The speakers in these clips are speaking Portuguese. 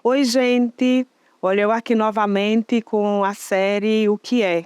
Oi, gente! Olha, eu aqui novamente com a série O que é?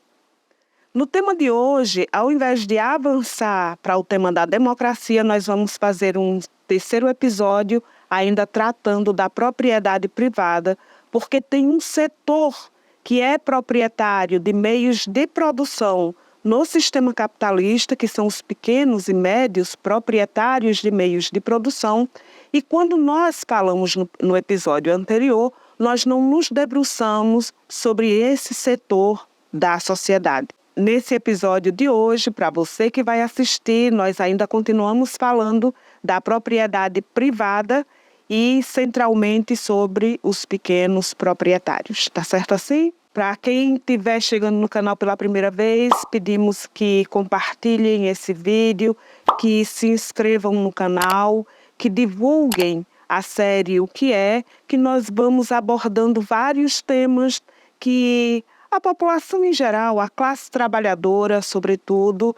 No tema de hoje, ao invés de avançar para o tema da democracia, nós vamos fazer um terceiro episódio, ainda tratando da propriedade privada, porque tem um setor que é proprietário de meios de produção no sistema capitalista, que são os pequenos e médios proprietários de meios de produção. E quando nós falamos no episódio anterior, nós não nos debruçamos sobre esse setor da sociedade. Nesse episódio de hoje, para você que vai assistir, nós ainda continuamos falando da propriedade privada e centralmente sobre os pequenos proprietários. Tá certo assim? Para quem estiver chegando no canal pela primeira vez, pedimos que compartilhem esse vídeo, que se inscrevam no canal, que divulguem a série O que é, que nós vamos abordando vários temas que a população em geral, a classe trabalhadora, sobretudo,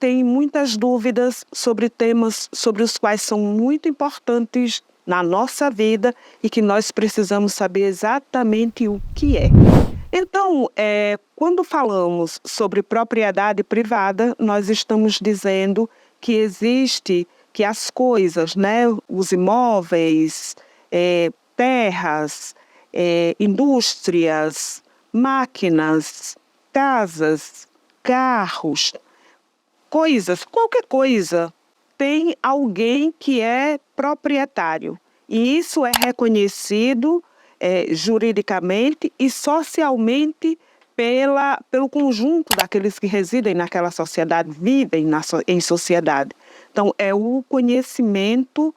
tem muitas dúvidas sobre temas sobre os quais são muito importantes na nossa vida e que nós precisamos saber exatamente o que é. Então, quando falamos sobre propriedade privada, nós estamos dizendo que as coisas, né, os imóveis, terras, indústrias, máquinas, casas, carros, coisas, qualquer coisa, tem alguém que é proprietário. E isso é reconhecido juridicamente e socialmente pelo conjunto daqueles que residem naquela sociedade, vivem em sociedade. Então, é o conhecimento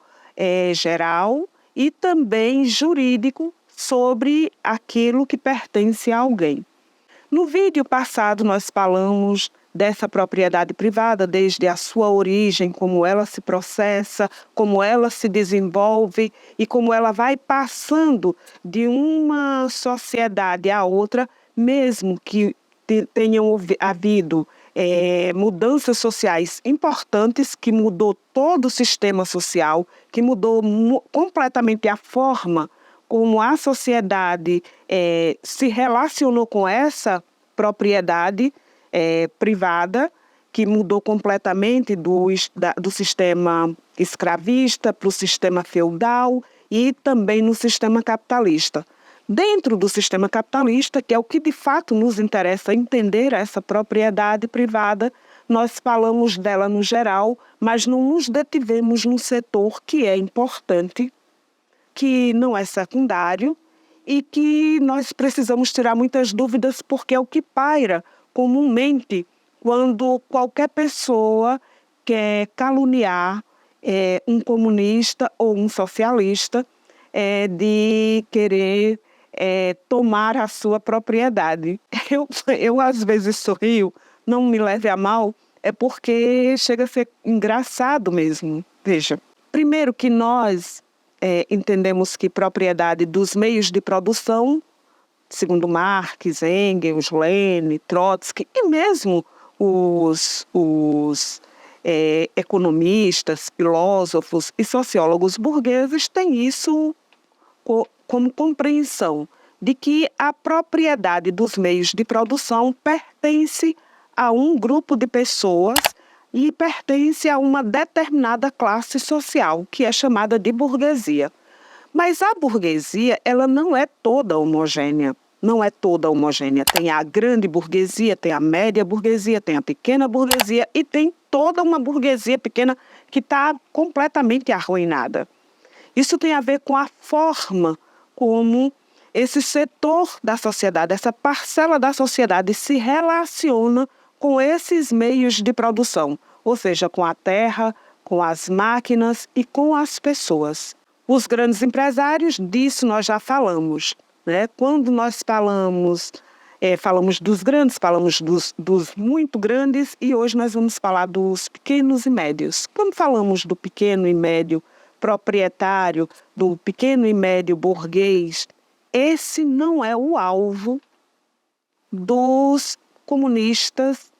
geral e também jurídico sobre aquilo que pertence a alguém. No vídeo passado, nós falamos dessa propriedade privada, desde a sua origem, como ela se processa, como ela se desenvolve e como ela vai passando de uma sociedade à outra, mesmo que tenham havido mudanças sociais importantes, que mudou todo o sistema social, que mudou completamente a forma como a sociedade se relacionou com essa propriedade privada, que mudou completamente do sistema escravista para o sistema feudal e também no sistema capitalista. Dentro do sistema capitalista, que é o que de fato nos interessa entender essa propriedade privada, nós falamos dela no geral, mas não nos detivemos num setor que é importante, que não é secundário e que nós precisamos tirar muitas dúvidas porque é o que paira comumente quando qualquer pessoa quer caluniar um comunista ou um socialista de querer tomar a sua propriedade. Eu às vezes sorrio, não me leve a mal, é porque chega a ser engraçado mesmo. Veja, primeiro que nós entendemos que propriedade dos meios de produção, segundo Marx, Engels, Lenin, Trotsky, e mesmo os economistas, filósofos e sociólogos burgueses têm isso como compreensão de que a propriedade dos meios de produção pertence a um grupo de pessoas e pertence a uma determinada classe social, que é chamada de burguesia. Mas a burguesia, ela não é toda homogênea. Não é toda homogênea. Tem a grande burguesia, tem a média burguesia, tem a pequena burguesia e tem toda uma burguesia pequena que está completamente arruinada. Isso tem a ver com a forma como esse setor da sociedade, essa parcela da sociedade se relaciona com esses meios de produção, ou seja, com a terra, com as máquinas e com as pessoas. Os grandes empresários, disso nós já falamos, né? Quando nós falamos dos grandes, falamos dos muito grandes e hoje nós vamos falar dos pequenos e médios. Quando falamos do pequeno e médio proprietário, do pequeno e médio burguês, esse não é o alvo dos comunistas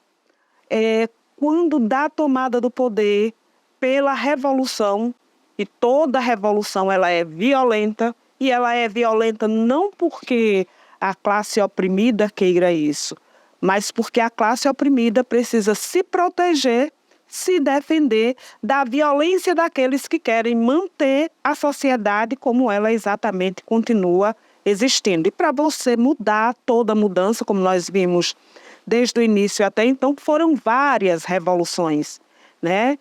quando da tomada do poder pela revolução, e toda revolução ela é violenta, E ela é violenta não porque a classe oprimida queira isso, mas porque a classe oprimida precisa se proteger, se defender da violência daqueles que querem manter a sociedade como ela exatamente continua existindo. E para você mudar, toda mudança, como nós vimos desde o início até então, foram várias revoluções, né?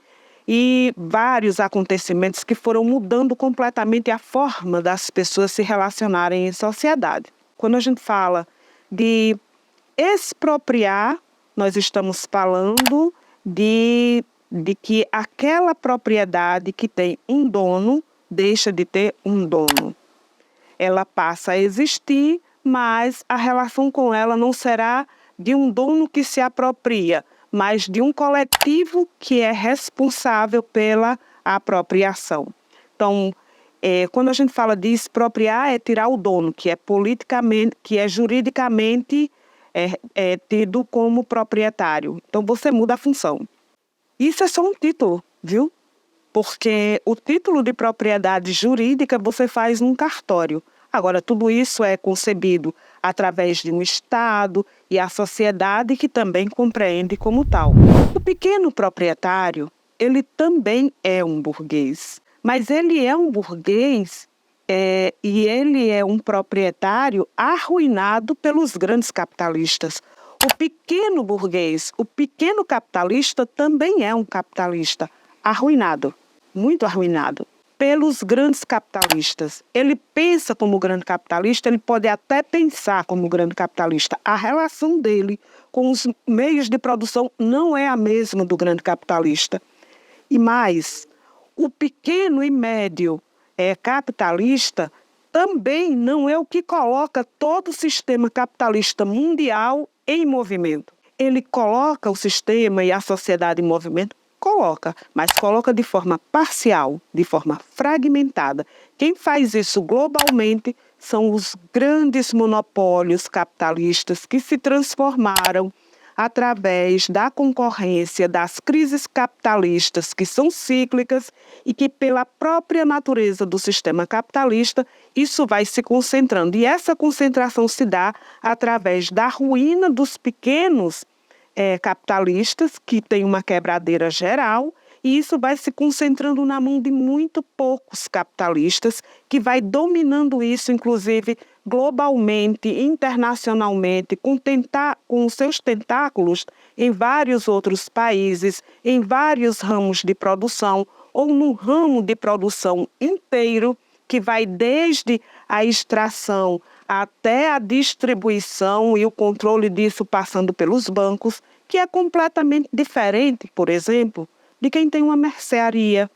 E vários acontecimentos que foram mudando completamente a forma das pessoas se relacionarem em sociedade. Quando a gente fala de expropriar, nós estamos falando de que aquela propriedade que tem um dono deixa de ter um dono. Ela passa a existir, mas a relação com ela não será de um dono que se apropria, mas de um coletivo que é responsável pela apropriação. Então, quando a gente fala de expropriar, é tirar o dono, que é politicamente, que é juridicamente tido como proprietário. Então, você muda a função. Isso é só um título, viu? Porque o título de propriedade jurídica você faz num cartório. Agora, tudo isso é concebido através de um Estado e a sociedade que também compreende como tal. O pequeno proprietário, ele também é um burguês, mas ele é um burguês e ele é um proprietário arruinado pelos grandes capitalistas. O pequeno burguês, o pequeno capitalista também é um capitalista arruinado, muito arruinado pelos grandes capitalistas. Ele pensa como grande capitalista, ele pode até pensar como grande capitalista. A relação dele com os meios de produção não é a mesma do grande capitalista. E mais, o pequeno e médio capitalista também não é o que coloca todo o sistema capitalista mundial em movimento. Ele coloca o sistema e a sociedade em movimento? Coloca, mas coloca de forma parcial, de forma fragmentada. Quem faz isso globalmente são os grandes monopólios capitalistas que se transformaram através da concorrência, das crises capitalistas que são cíclicas e que, pela própria natureza do sistema capitalista, isso vai se concentrando. E essa concentração se dá através da ruína dos pequenos capitalistas, que tem uma quebradeira geral, e isso vai se concentrando na mão de muito poucos capitalistas, que vai dominando isso, inclusive, globalmente, internacionalmente, com os seus tentáculos em vários outros países, em vários ramos de produção, ou num ramo de produção inteiro, que vai desde a extração até a distribuição e o controle disso passando pelos bancos, que é completamente diferente, por exemplo, de quem tem uma mercearia,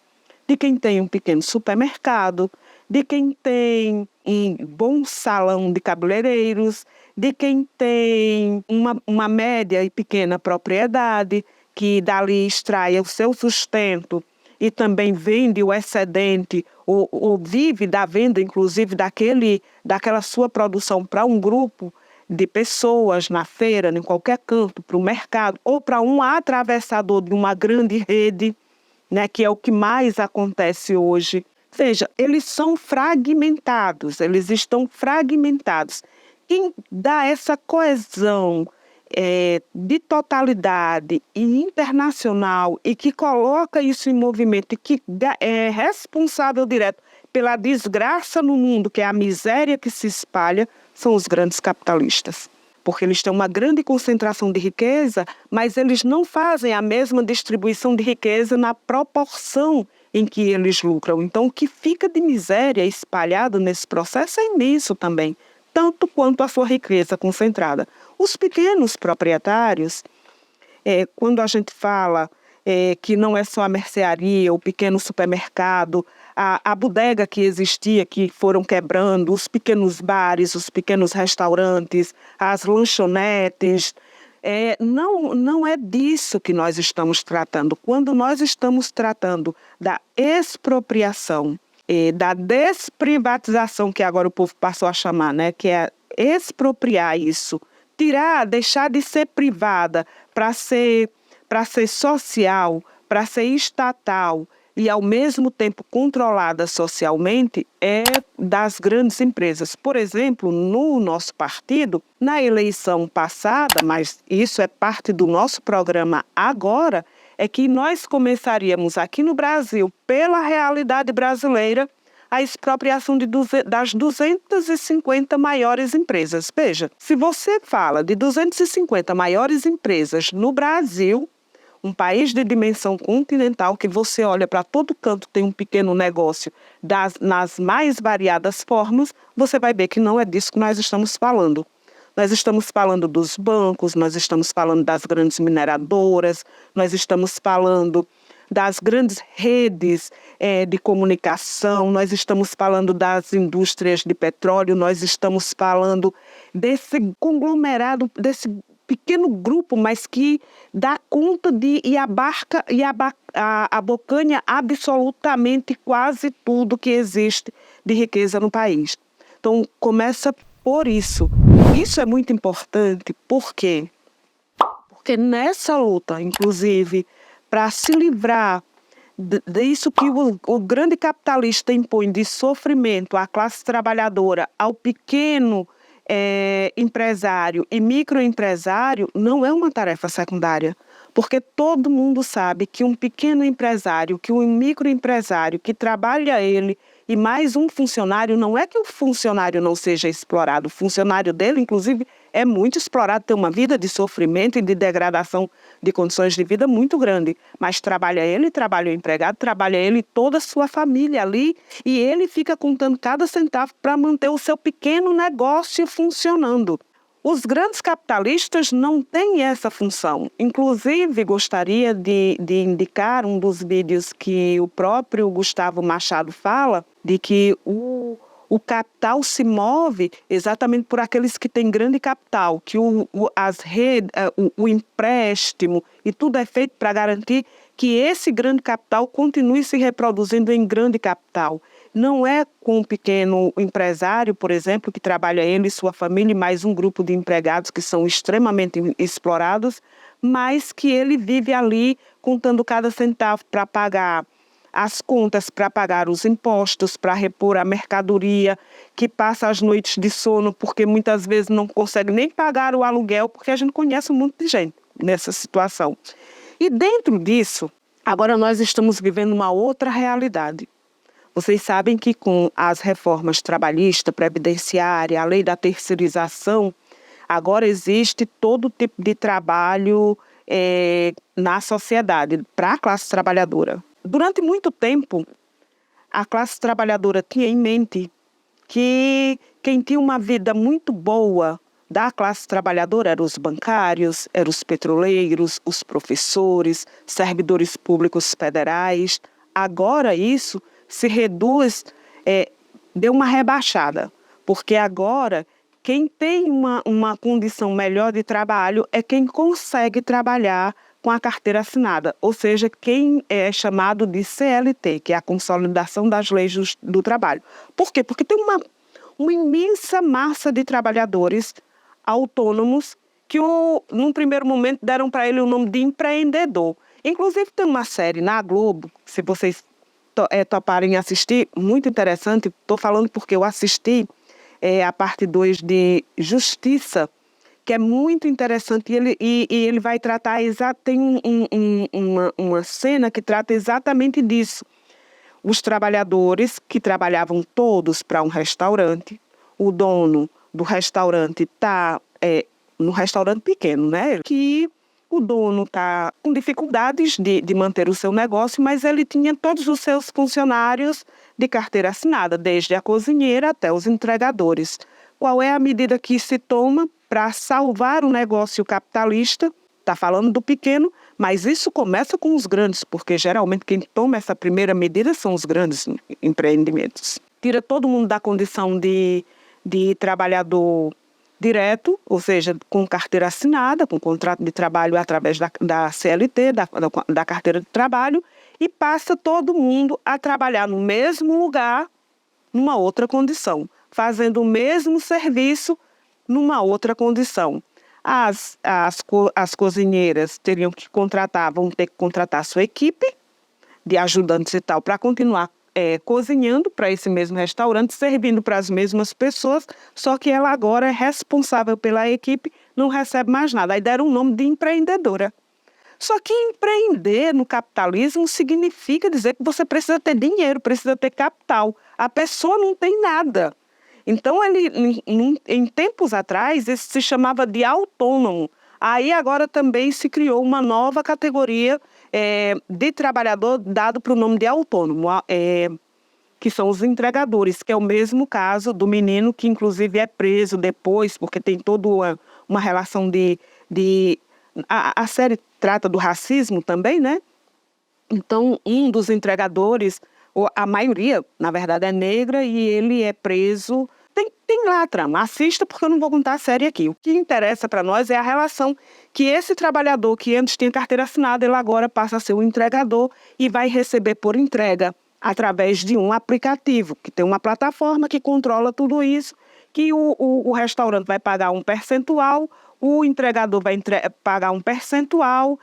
de quem tem um pequeno supermercado, de quem tem um bom salão de cabeleireiros, de quem tem uma média e pequena propriedade, que dali extrai o seu sustento e também vende o excedente, ou vive da venda, inclusive, daquela sua produção para um grupo de pessoas na feira, em qualquer canto, para o mercado, ou para um atravessador de uma grande rede, né, que é o que mais acontece hoje. Veja, eles são fragmentados, eles estão fragmentados. Quem dá essa coesão de totalidade e internacional e que coloca isso em movimento e que é responsável direto pela desgraça no mundo, que é a miséria que se espalha, são os grandes capitalistas. Porque eles têm uma grande concentração de riqueza, mas eles não fazem a mesma distribuição de riqueza na proporção em que eles lucram. Então, o que fica de miséria espalhado nesse processo é imenso também, tanto quanto a sua riqueza concentrada. Os pequenos proprietários, quando a gente fala que não é só a mercearia, o pequeno supermercado, a bodega que existia, que foram quebrando, os pequenos bares, os pequenos restaurantes, as lanchonetes, não é disso que nós estamos tratando. Quando nós estamos tratando da expropriação, da desprivatização, que agora o povo passou a chamar, né, que é expropriar isso, deixar de ser privada para ser social, para ser estatal, e, ao mesmo tempo, controlada socialmente, é das grandes empresas. Por exemplo, no nosso partido, na eleição passada, mas isso é parte do nosso programa agora, é que nós começaríamos aqui no Brasil, pela realidade brasileira, a expropriação das 250 maiores empresas. Veja, se você fala de 250 maiores empresas no Brasil, um país de dimensão continental, que você olha para todo canto, tem um pequeno negócio nas mais variadas formas, você vai ver que não é disso que nós estamos falando. Nós estamos falando dos bancos, nós estamos falando das grandes mineradoras, nós estamos falando das grandes redes de comunicação, nós estamos falando das indústrias de petróleo, nós estamos falando desse conglomerado, desse pequeno grupo, mas que dá conta e abarca e abocanha absolutamente quase tudo que existe de riqueza no país. Então, começa por isso. Isso é muito importante, por quê? Porque nessa luta, inclusive, para se livrar disso que o grande capitalista impõe de sofrimento à classe trabalhadora, ao pequeno empresário e microempresário, não é uma tarefa secundária. Porque todo mundo sabe que um pequeno empresário, que um microempresário que trabalha ele e mais um funcionário, não é que o funcionário não seja explorado, o funcionário dele, inclusive, é muito explorado, tem uma vida de sofrimento e de degradação de condições de vida muito grande. Mas trabalha o empregado, trabalha ele e toda a sua família ali, e ele fica contando cada centavo para manter o seu pequeno negócio funcionando. Os grandes capitalistas não têm essa função. Inclusive, gostaria de indicar um dos vídeos que o próprio Gustavo Machado fala, de que o capital se move exatamente por aqueles que têm grande capital, que as redes, o empréstimo e tudo é feito para garantir que esse grande capital continue se reproduzindo em grande capital. Não é com um pequeno empresário, por exemplo, que trabalha ele e sua família, e mais um grupo de empregados que são extremamente explorados, mas que ele vive ali contando cada centavo para pagar as contas, para pagar os impostos, para repor a mercadoria, que passa as noites de sono porque muitas vezes não consegue nem pagar o aluguel, porque a gente conhece um monte de gente nessa situação. E dentro disso, agora nós estamos vivendo uma outra realidade. Vocês sabem que com as reformas trabalhista, previdenciária, a lei da terceirização, agora existe todo tipo de trabalho na sociedade, para a classe trabalhadora. Durante muito tempo, a classe trabalhadora tinha em mente que quem tinha uma vida muito boa da classe trabalhadora eram os bancários, eram os petroleiros, os professores, servidores públicos federais. Agora isso se reduz, deu uma rebaixada, porque agora quem tem uma condição melhor de trabalho é quem consegue trabalhar com a carteira assinada, ou seja, quem é chamado de CLT, que é a Consolidação das Leis do Trabalho. Por quê? Porque tem uma imensa massa de trabalhadores autônomos que, num primeiro momento, deram para ele o nome de empreendedor. Inclusive, tem uma série na Globo, se vocês toparem assistir, muito interessante. Estou falando porque eu assisti a parte 2 de Justiça, que é muito interessante, e ele vai tratar, tem uma cena que trata exatamente disso. Os trabalhadores que trabalhavam todos para um restaurante, o dono do restaurante está num restaurante pequeno, né? Que o dono está com dificuldades de manter o seu negócio, mas ele tinha todos os seus funcionários de carteira assinada, desde a cozinheira até os entregadores. Qual é a medida que se toma para salvar o negócio capitalista? Está falando do pequeno, mas isso começa com os grandes, porque geralmente quem toma essa primeira medida são os grandes empreendimentos. Tira todo mundo da condição de trabalhador direto, ou seja, com carteira assinada, com contrato de trabalho através da CLT, da carteira de trabalho, e passa todo mundo a trabalhar no mesmo lugar, numa outra condição, fazendo o mesmo serviço numa outra condição. As cozinheiras vão ter que contratar sua equipe, de ajudantes e tal, para continuar cozinhando para esse mesmo restaurante, servindo para as mesmas pessoas, só que ela agora é responsável pela equipe, não recebe mais nada. Aí deram o nome de empreendedora. Só que empreender no capitalismo significa dizer que você precisa ter dinheiro, precisa ter capital. A pessoa não tem nada. Então, em tempos atrás, isso se chamava de autônomo. Aí agora também se criou uma nova categoria de trabalhador dado para o nome de autônomo, que são os entregadores, que é o mesmo caso do menino que inclusive é preso depois, porque tem toda uma relação a série trata do racismo também, né? Então, um dos entregadores, a maioria, na verdade, é negra e ele é preso. Tem lá a trama. Assista porque eu não vou contar a série aqui. O que interessa para nós é a relação que esse trabalhador que antes tinha carteira assinada, ele agora passa a ser um entregador e vai receber por entrega através de um aplicativo, que tem uma plataforma que controla tudo isso, que o restaurante vai pagar um percentual, o entregador vai pagar um percentual,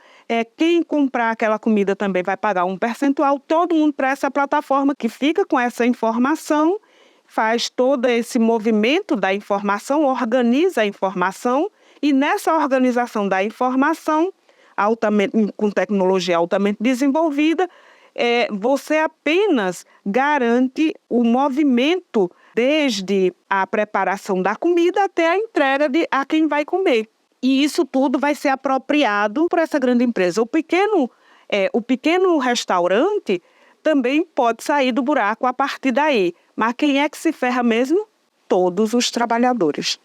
quem comprar aquela comida também vai pagar um percentual, todo mundo para essa plataforma que fica com essa informação, faz todo esse movimento da informação, organiza a informação e nessa organização da informação, com tecnologia altamente desenvolvida, você apenas garante o movimento desde a preparação da comida até a entrega a quem vai comer. E isso tudo vai ser apropriado por essa grande empresa. O pequeno restaurante também pode sair do buraco a partir daí. Mas quem é que se ferra mesmo? Todos os trabalhadores.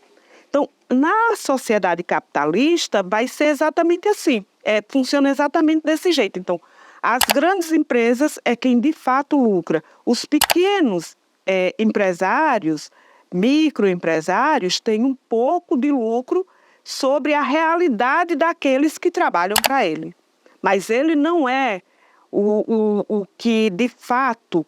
Então, na sociedade capitalista, vai ser exatamente assim. Funciona exatamente desse jeito. Então, as grandes empresas é quem de fato lucra. Os pequenos empresários, microempresários, têm um pouco de lucro sobre a realidade daqueles que trabalham para ele. Mas ele não é o que, de fato,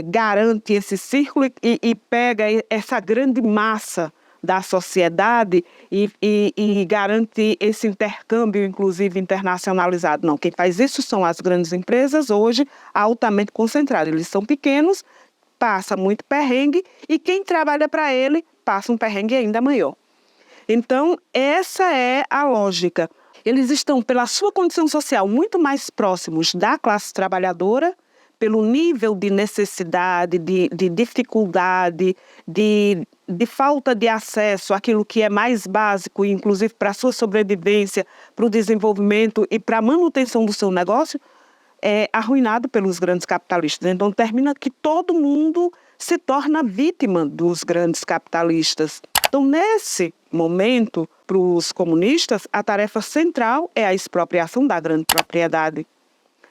garante esse círculo e pega essa grande massa da sociedade e garante esse intercâmbio, inclusive internacionalizado. Não, quem faz isso são as grandes empresas, hoje altamente concentradas. Eles são pequenos, passa muito perrengue e quem trabalha para ele passa um perrengue ainda maior. Então, essa é a lógica. Eles estão, pela sua condição social, muito mais próximos da classe trabalhadora, pelo nível de necessidade, de dificuldade, de falta de acesso àquilo que é mais básico, inclusive para a sua sobrevivência, para o desenvolvimento e para a manutenção do seu negócio, arruinado pelos grandes capitalistas. Então, termina que todo mundo se torna vítima dos grandes capitalistas. Então, nesse momento, para os comunistas, a tarefa central é a expropriação da grande propriedade.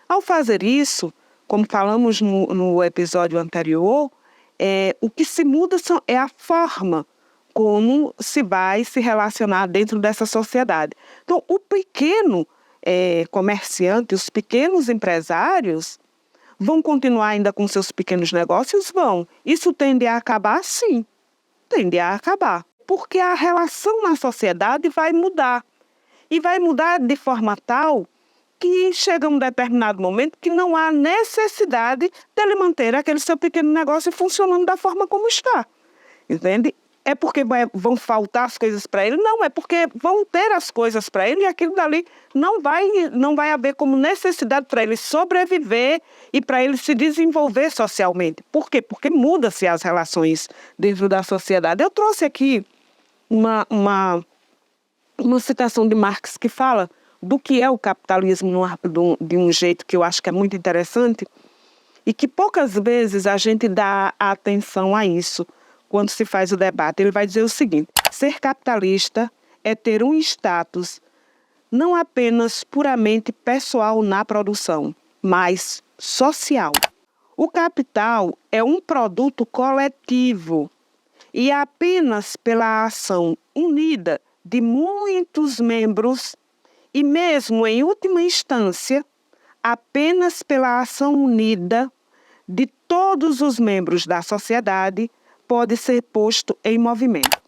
Ao fazer isso, como falamos no episódio anterior, o que se muda é a forma como se vai se relacionar dentro dessa sociedade. Então, o pequeno comerciante, os pequenos empresários vão continuar ainda com seus pequenos negócios? Vão. Isso tende a acabar? Sim, tende a acabar. Porque a relação na sociedade vai mudar. E vai mudar de forma tal que chega um determinado momento que não há necessidade dele manter aquele seu pequeno negócio funcionando da forma como está. Entende? É porque vão faltar as coisas para ele? Não, é porque vão ter as coisas para ele e aquilo dali não vai haver como necessidade para ele sobreviver e para ele se desenvolver socialmente. Por quê? Porque muda-se as relações dentro da sociedade. Eu trouxe aqui uma citação de Marx que fala do que é o capitalismo de um jeito que eu acho que é muito interessante e que poucas vezes a gente dá atenção a isso quando se faz o debate. Ele vai dizer o seguinte: ser capitalista é ter um status não apenas puramente pessoal na produção, mas social. O capital é um produto coletivo e apenas pela ação unida de muitos membros e mesmo em última instância, apenas pela ação unida de todos os membros da sociedade pode ser posto em movimento.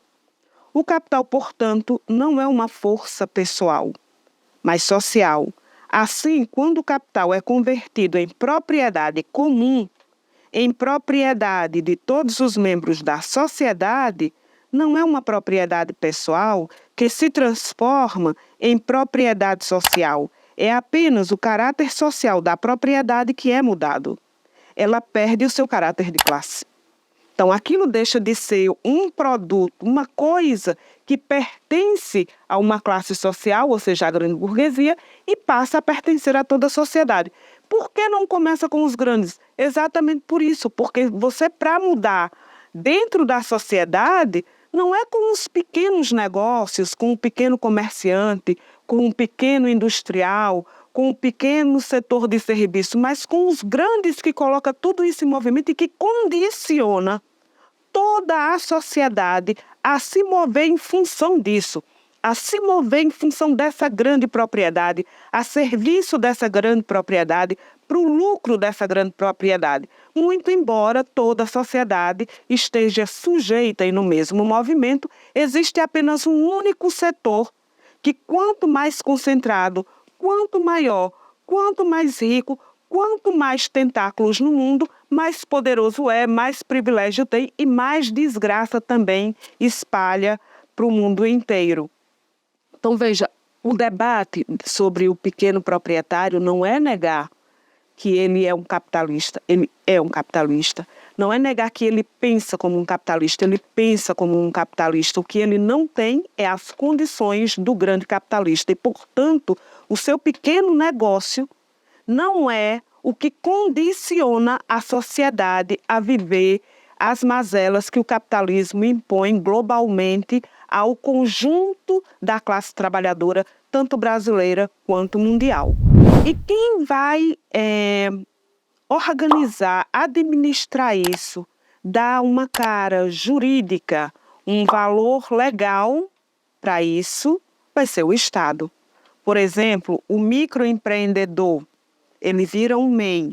O capital, portanto, não é uma força pessoal, mas social, Assim, quando o capital é convertido em propriedade comum, em propriedade de todos os membros da sociedade, não é uma propriedade pessoal que se transforma em propriedade social. É apenas o caráter social da propriedade que é mudado. Ela perde o seu caráter de classe. Então, aquilo deixa de ser um produto, uma coisa que pertence a uma classe social, ou seja, a grande burguesia, e passa a pertencer a toda a sociedade. Por que não começa com os grandes? Exatamente por isso, porque você, para mudar dentro da sociedade, não é com os pequenos negócios, com o pequeno comerciante, com o pequeno industrial, com o pequeno setor de serviço, mas com os grandes que colocam tudo isso em movimento e que condiciona toda a sociedade a se mover em função disso, a se mover em função dessa grande propriedade, a serviço dessa grande propriedade, para o lucro dessa grande propriedade. Muito embora toda a sociedade esteja sujeita e no mesmo movimento, existe apenas um único setor que, quanto mais concentrado, quanto maior, quanto mais rico, quanto mais tentáculos no mundo, mais poderoso é, mais privilégio tem e mais desgraça também espalha para o mundo inteiro. Então, veja, o debate sobre o pequeno proprietário não é negar que ele é um capitalista, ele é um capitalista. Não é negar que ele pensa como um capitalista, ele pensa como um capitalista. O que ele não tem é as condições do grande capitalista e, portanto, o seu pequeno negócio não é o que condiciona a sociedade a viver as mazelas que o capitalismo impõe globalmente ao conjunto da classe trabalhadora, tanto brasileira quanto mundial. E quem vai organizar, administrar isso, dar uma cara jurídica, um valor legal para isso, vai ser o Estado. Por exemplo, o microempreendedor, ele vira um MEI.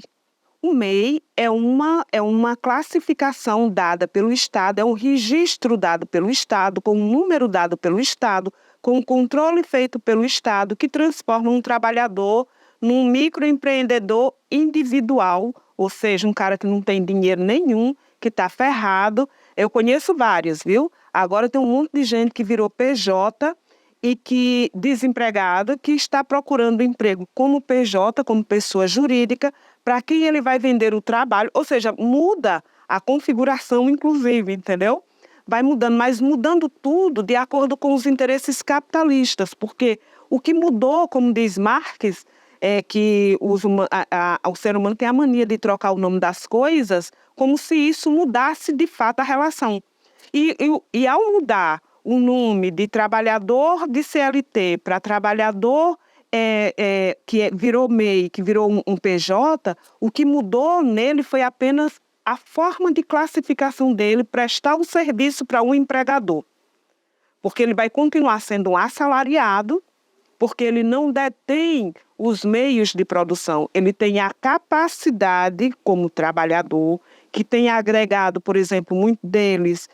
O MEI é uma classificação dada pelo Estado, é um registro dado pelo Estado, com um número dado pelo Estado, com um controle feito pelo Estado, que transforma um trabalhador num microempreendedor individual, ou seja, um cara que não tem dinheiro nenhum, que está ferrado. Eu conheço vários, viu? Agora tem um monte de gente que virou PJ e que desempregado, que está procurando emprego como PJ, como pessoa jurídica, para quem ele vai vender o trabalho, ou seja, muda a configuração, inclusive, entendeu? Vai mudando, mas mudando tudo de acordo com os interesses capitalistas, porque o que mudou, como diz Marx, é que o ser humano tem a mania de trocar o nome das coisas como se isso mudasse de fato a relação. E ao mudar o nome de trabalhador de CLT para trabalhador que virou MEI, que virou um PJ, o que mudou nele foi apenas a forma de classificação dele prestar um serviço para um empregador. Porque ele vai continuar sendo um assalariado, porque ele não detém os meios de produção. Ele tem a capacidade, como trabalhador, que tem agregado, por exemplo, muito deles,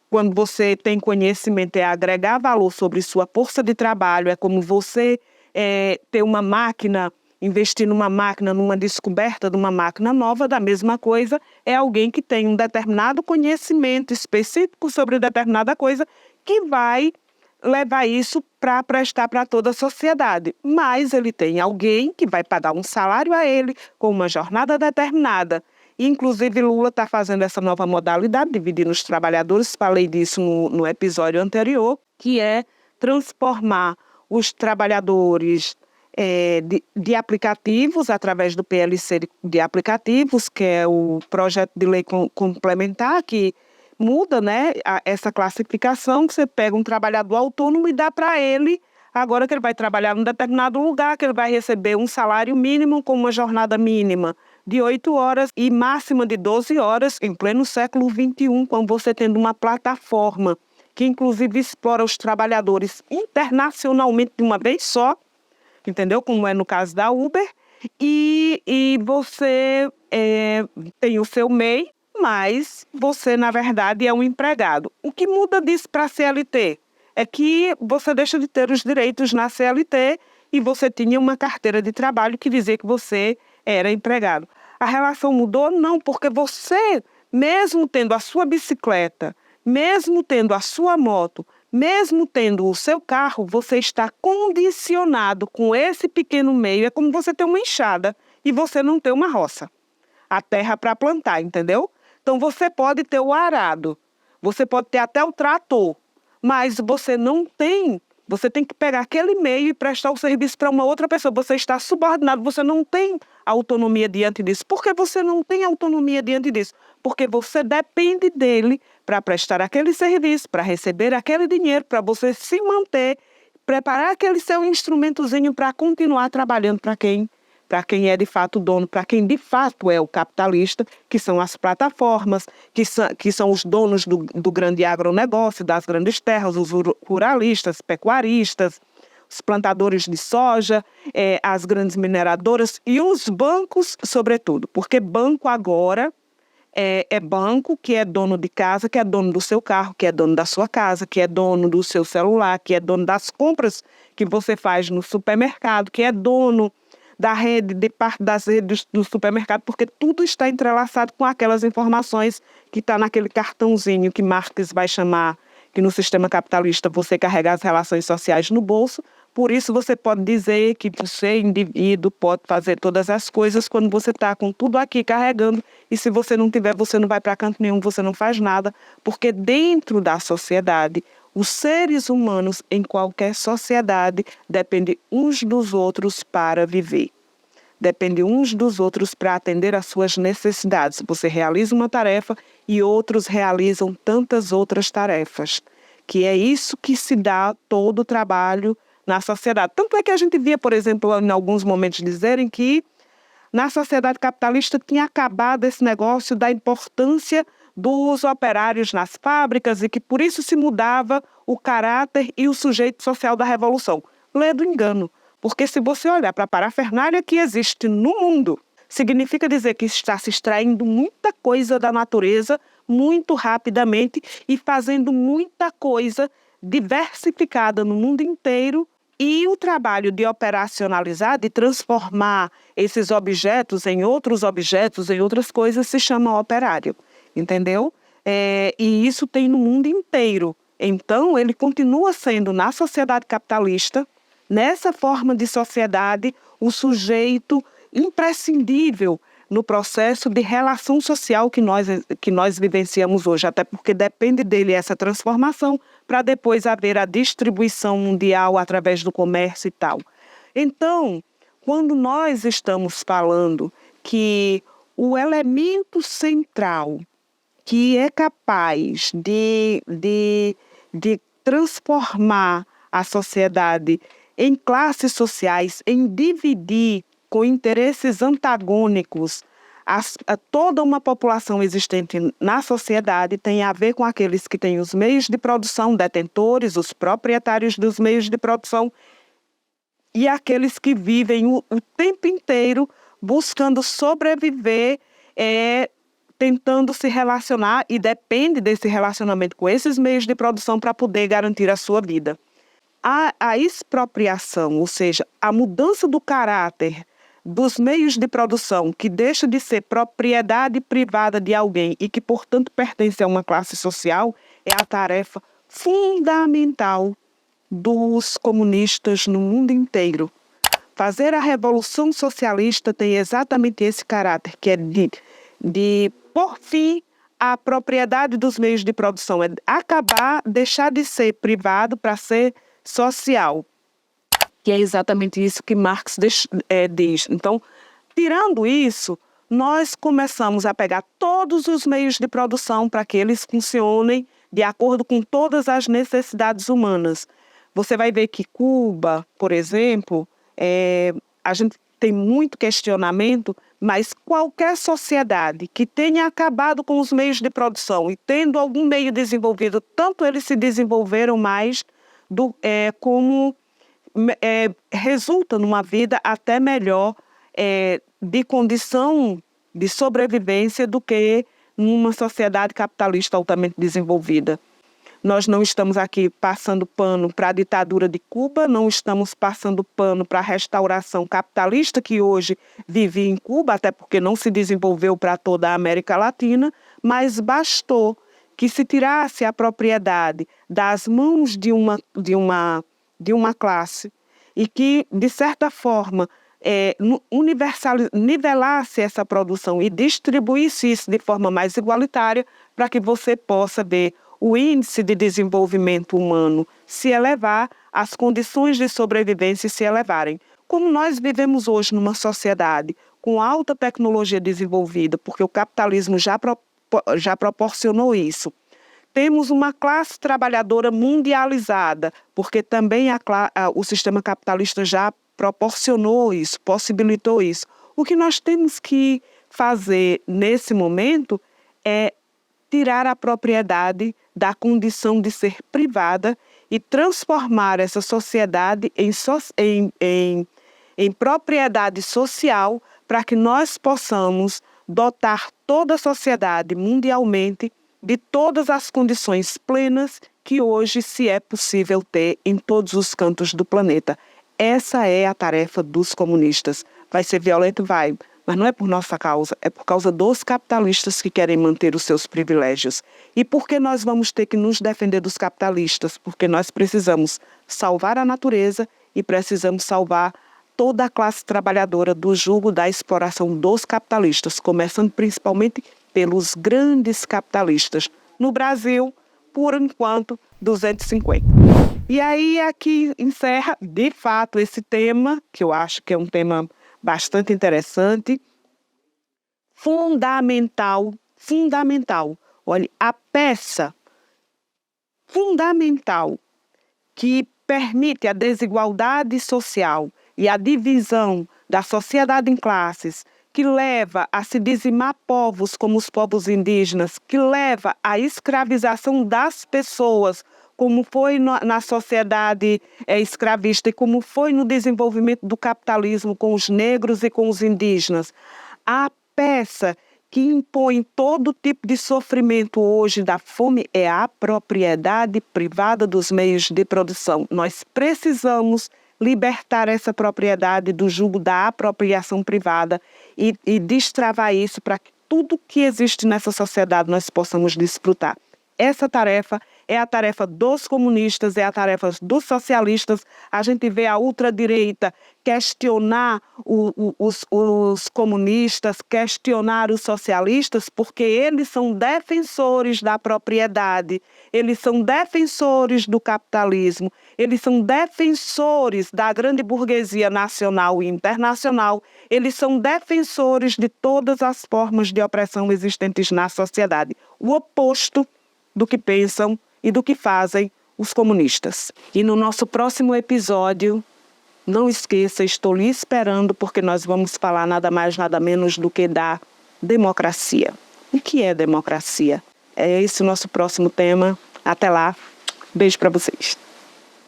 quando você tem conhecimento, é agregar valor sobre sua força de trabalho, é como você ter uma máquina, investir numa máquina, numa descoberta de uma máquina nova, da mesma coisa, é alguém que tem um determinado conhecimento específico sobre determinada coisa, que vai levar isso para prestar para toda a sociedade. Mas ele tem alguém que vai pagar um salário a ele, com uma jornada determinada. Inclusive, Lula está fazendo essa nova modalidade, dividindo os trabalhadores, falei disso no episódio anterior, que é transformar os trabalhadores de aplicativos, através do PLC de aplicativos, que é o projeto de lei complementar, que muda, né, essa classificação, que você pega um trabalhador autônomo e dá para ele, agora que ele vai trabalhar num determinado lugar, que ele vai receber um salário mínimo com uma jornada mínima de 8 horas e máxima de 12 horas, em pleno século XXI, com você tendo uma plataforma que inclusive explora os trabalhadores internacionalmente de uma vez só, entendeu? Como é no caso da Uber, e você tem o seu MEI, mas você, na verdade, é um empregado. O que muda disso para a CLT é que você deixa de ter os direitos na CLT e você tinha uma carteira de trabalho que dizia que você era empregado. A relação mudou? Não, porque você, mesmo tendo a sua bicicleta, mesmo tendo a sua moto, mesmo tendo o seu carro, você está condicionado com esse pequeno meio. É como você ter uma enxada e você não ter uma roça. A terra para plantar, entendeu? Então você pode ter o arado, você pode ter até o trator, mas você não tem, você tem que pegar aquele meio e prestar o serviço para uma outra pessoa. Você está subordinado, você não tem autonomia diante disso. Por que você não tem autonomia diante disso? Porque você depende dele para prestar aquele serviço, para receber aquele dinheiro, para você se manter, preparar aquele seu instrumentozinho para continuar trabalhando para quem é de fato dono, para quem de fato é o capitalista, que são as plataformas, que são os donos do grande agronegócio, das grandes terras, os ruralistas, pecuaristas, os plantadores de soja, as grandes mineradoras e os bancos, sobretudo, porque banco agora é banco que é dono de casa, que é dono do seu carro, que é dono da sua casa, que é dono do seu celular, que é dono das compras que você faz no supermercado, que é dono da rede, de parte das redes do supermercado, porque tudo está entrelaçado com aquelas informações que está naquele cartãozinho que Marx vai chamar, que no sistema capitalista você carrega as relações sociais no bolso. Por isso você pode dizer que você, indivíduo, pode fazer todas as coisas quando você está com tudo aqui carregando, e se você não tiver, você não vai para canto nenhum, você não faz nada, porque dentro da sociedade, os seres humanos em qualquer sociedade dependem uns dos outros para viver. Dependem uns dos outros para atender às suas necessidades. Você realiza uma tarefa e outros realizam tantas outras tarefas. Que é isso que se dá todo o trabalho na sociedade. Tanto é que a gente via, por exemplo, em alguns momentos dizerem que na sociedade capitalista tinha acabado esse negócio da importância dos operários nas fábricas e que por isso se mudava o caráter e o sujeito social da revolução. Lê do engano, porque se você olhar para a parafernália que existe no mundo, significa dizer que está se extraindo muita coisa da natureza muito rapidamente e fazendo muita coisa diversificada no mundo inteiro, e o trabalho de operacionalizar, de transformar esses objetos em outros objetos, em outras coisas, se chama operário. Entendeu? E isso tem no mundo inteiro. Então, ele continua sendo, na sociedade capitalista, nessa forma de sociedade, o sujeito imprescindível no processo de relação social que nós vivenciamos hoje, até porque depende dele essa transformação para depois haver a distribuição mundial através do comércio e tal. Então, quando nós estamos falando que o elemento central que é capaz de transformar a sociedade em classes sociais, em dividir com interesses antagônicos toda uma população existente na sociedade, tem a ver com aqueles que têm os meios de produção, detentores, os proprietários dos meios de produção, e aqueles que vivem o tempo inteiro buscando sobreviver, tentando se relacionar, e depende desse relacionamento com esses meios de produção para poder garantir a sua vida. A expropriação, ou seja, a mudança do caráter dos meios de produção, que deixa de ser propriedade privada de alguém e que, portanto, pertence a uma classe social, é a tarefa fundamental dos comunistas no mundo inteiro. Fazer a revolução socialista tem exatamente esse caráter, que é de por fim, a propriedade dos meios de produção, é acabar, deixar de ser privado para ser social, que é exatamente isso que Marx diz. Então, tirando isso, nós começamos a pegar todos os meios de produção para que eles funcionem de acordo com todas as necessidades humanas. Você vai ver que Cuba, por exemplo, a gente tem muito questionamento, mas qualquer sociedade que tenha acabado com os meios de produção e tendo algum meio desenvolvido, tanto eles se desenvolveram mais, como resulta numa vida até melhor de condição de sobrevivência do que numa sociedade capitalista altamente desenvolvida. Nós não estamos aqui passando pano para a ditadura de Cuba, não estamos passando pano para a restauração capitalista que hoje vive em Cuba, até porque não se desenvolveu para toda a América Latina, mas bastou que se tirasse a propriedade das mãos de uma classe e que, de certa forma, nivelasse essa produção e distribuísse isso de forma mais igualitária para que você possa ver o índice de desenvolvimento humano se elevar, as condições de sobrevivência se elevarem. Como nós vivemos hoje numa sociedade com alta tecnologia desenvolvida, porque o capitalismo já proporcionou isso, temos uma classe trabalhadora mundializada, porque também o sistema capitalista já proporcionou isso, possibilitou isso. O que nós temos que fazer nesse momento é tirar a propriedade da condição de ser privada e transformar essa sociedade em propriedade social para que nós possamos dotar toda a sociedade mundialmente de todas as condições plenas que hoje se é possível ter em todos os cantos do planeta. Essa é a tarefa dos comunistas. Vai ser violento? Vai. Mas não é por nossa causa, é por causa dos capitalistas que querem manter os seus privilégios. E por que nós vamos ter que nos defender dos capitalistas? Porque nós precisamos salvar a natureza e precisamos salvar toda a classe trabalhadora do jugo da exploração dos capitalistas, começando principalmente pelos grandes capitalistas. No Brasil, por enquanto, 250. E aí aqui encerra, de fato, esse tema, que eu acho que é um tema bastante interessante, fundamental. Olha, a peça fundamental que permite a desigualdade social e a divisão da sociedade em classes, que leva a se dizimar povos como os povos indígenas, que leva à escravização das pessoas, como foi na sociedade escravista e como foi no desenvolvimento do capitalismo com os negros e com os indígenas. A peça que impõe todo tipo de sofrimento hoje da fome é a propriedade privada dos meios de produção. Nós precisamos libertar essa propriedade do jugo da apropriação privada e destravar isso para que tudo que existe nessa sociedade nós possamos desfrutar. Essa tarefa é a tarefa dos comunistas, é a tarefa dos socialistas. A gente vê a ultradireita questionar os comunistas, questionar os socialistas, porque eles são defensores da propriedade, eles são defensores do capitalismo, eles são defensores da grande burguesia nacional e internacional, eles são defensores de todas as formas de opressão existentes na sociedade. O oposto do que pensam e do que fazem os comunistas. E no nosso próximo episódio, não esqueça, estou lhe esperando, porque nós vamos falar nada mais, nada menos do que da democracia. O que é democracia? É esse o nosso próximo tema. Até lá. Beijo para vocês.